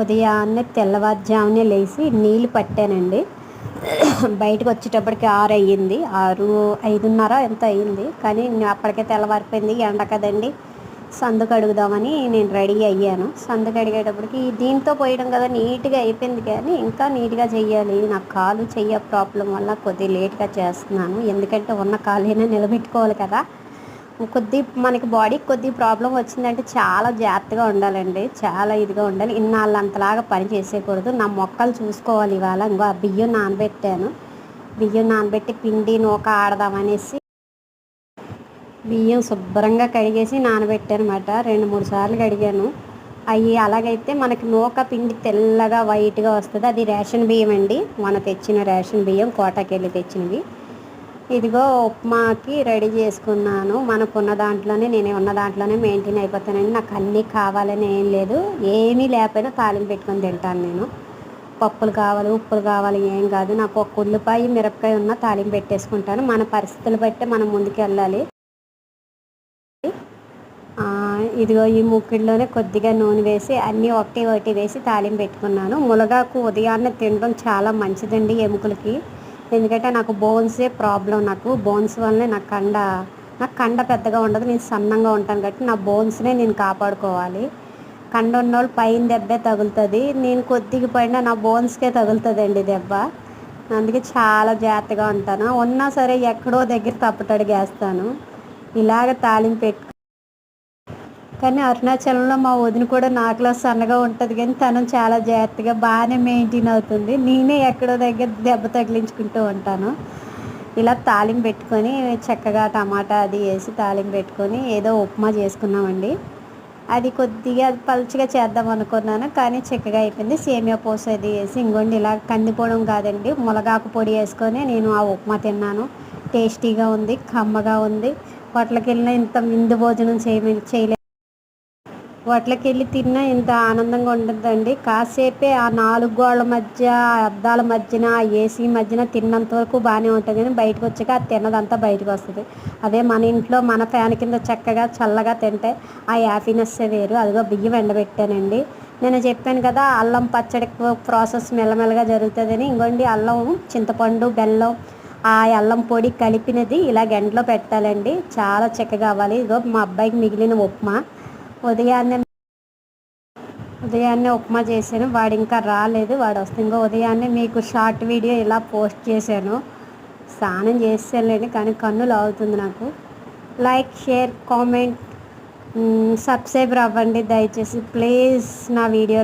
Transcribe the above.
ఉదయాన్నే తెల్లవారుజామునే లేచి నీళ్ళు పట్టానండి. బయటకు వచ్చేటప్పటికి 6 అయ్యింది. 6, 5:30 ఎంత అయింది. కానీ అప్పటికే తెల్లవారిపోయింది. ఎండ కదండి. సందుకు అడుగుదామని నేను రెడీ అయ్యాను. సందుకు అడిగేటప్పటికి దీంతో పోయడం కదా నీట్గా అయిపోయింది, కానీ ఇంకా నీట్గా చెయ్యాలి. నాకు కాలు చెయ్య ప్రాబ్లం వల్ల కొద్దిగా లేట్గా చేస్తున్నాను. ఎందుకంటే ఉన్న కాలైనా నిలబెట్టుకోవాలి కదా. మనకి బాడీకి కొద్ది ప్రాబ్లం వచ్చిందంటే చాలా జాగ్రత్తగా ఉండాలండి. చాలా ఇదిగా ఉండాలి. ఇన్నాళ్ళు అంతలాగా పని చేసేయకూడదు. నా మొక్కలు చూసుకోవాలి. ఇవాళ ఇంకో ఆ బియ్యం నానబెట్టాను. బియ్యం నానబెట్టి పిండి నూక ఆడదామనేసి బియ్యం శుభ్రంగా కడిగేసి నానబెట్టానమాట. 2-3 సార్లు కడిగాను. అవి అలాగైతే మనకి నూక పిండి తెల్లగా వైట్గా వస్తుంది. అది రేషన్ బియ్యం అండి. మన తెచ్చిన రేషన్ బియ్యం కోటాకెళ్ళి తెచ్చినవి. ఇదిగో ఉప్మాకి రెడీ చేసుకున్నాను. మనకున్న దాంట్లోనే నేను ఉన్న దాంట్లోనే మెయింటైన్ అయిపోతానండి. నాకు అన్నీ కావాలని ఏం లేదు. ఏమీ లేకపోయినా తాలింపు పెట్టుకొని తింటాను నేను. పప్పులు కావాలి, ఉప్పులు కావాలి ఏం కాదు. నాకు ఒక ఉల్లిపాయ మిరపకాయ ఉన్న తాలింపు పెట్టేసుకుంటాను. మన పరిస్థితులు బట్టి మనం ముందుకు వెళ్ళాలి. ఇదిగో ఈ మూకిడిలోనే కొద్దిగా నూనె వేసి అన్నీ ఒకటి వేసి తాలింపు పెట్టుకున్నాను. మునగాకు ఉదయాన్నే తినడం చాలా మంచిదండి ఎముకలకి. ఎందుకంటే నాకు బోన్సే ప్రాబ్లం. నాకు బోన్స్ వల్లనే నాకు కండ పెద్దగా ఉండదు. నేను సన్నంగా ఉంటాను కాబట్టి నా బోన్స్నే నేను కాపాడుకోవాలి. కండ ఉన్నోళ్ళు పైన దెబ్బే తగులుతుంది. నేను కొద్దిగా పడినా నా బోన్స్కే తగులుతుందండి దెబ్బ. అందుకే చాలా జాగ్రత్తగా ఉంటాను. ఉన్నా సరే ఎక్కడో దగ్గర తప్పటడుగేస్తాను. ఇలాగ తాలింపు పెట్టు. కానీ అరుణాచలంలో మా వదిన కూడా నాకులా సన్నగా ఉంటుంది, కానీ తను చాలా జాగ్రత్తగా బాగానే మెయింటైన్ అవుతుంది. నేనే ఎక్కడో దగ్గర దెబ్బ తగిలించుకుంటూ ఉంటాను. ఇలా తాలింపు పెట్టుకొని చక్కగా టమాటా అది వేసి తాలింపు పెట్టుకొని ఏదో ఉప్మా చేసుకున్నామండి. అది కొద్దిగా పలుచగా చేద్దాం అనుకున్నాను, కానీ చక్కగా అయిపోయింది. సేమియా పోసి అది వేసి ఇంకోండి ఇలా కందిపోవడం కాదండి, మునగాకు పొడి వేసుకొని నేను ఆ ఉప్మా తిన్నాను. టేస్టీగా ఉంది, కమ్మగా ఉంది. హోటల్కి వెళ్ళినా ఇంత విందు భోజనం చేయలేదు. హోటల్కి వెళ్ళి తిన్నా ఇంత ఆనందంగా ఉంటుందండి. కాసేపే ఆ 4 గోడల మధ్య, అద్దాల మధ్యన, ఏసీ మధ్యన తిన్నంత వరకు బాగానే ఉంటుంది, కానీ బయటకు వచ్చాక అది తిన్నదంతా బయటకు వస్తుంది. అదే మన ఇంట్లో మన ఫ్యాన్ కింద చక్కగా చల్లగా తింటే ఆ హ్యాపీనెస్సే వేరు. అదిగో బియ్యం ఎండబెట్టానండి. నేను చెప్పాను కదా అల్లం పచ్చడి ప్రాసెస్ మెల్లమెల్లగా జరుగుతుందని. ఇంకోండి అల్లం, చింతపండు, బెల్లం, ఆ అల్లం పొడి కలిపినది ఇలా ఎండలో పెట్టాలండి. చాలా చక్కగా అవ్వాలి. ఇదిగో మా అబ్బాయికి మిగిలిన ఉప్మా ఉదయాన్నే ఉప్మా చేశాను. వాడు ఇంకా రాలేదు. వాడు వస్తే ఇంకా ఉదయాన్నే మీకు షార్ట్ వీడియో ఇలా పోస్ట్ చేశాను. స్నానం చేసేసానులేండి, కానీ కన్నులు అవుతుంది నాకు. లైక్, షేర్, కామెంట్, సబ్స్క్రైబ్ అవ్వండి దయచేసి ప్లీజ్ నా వీడియో.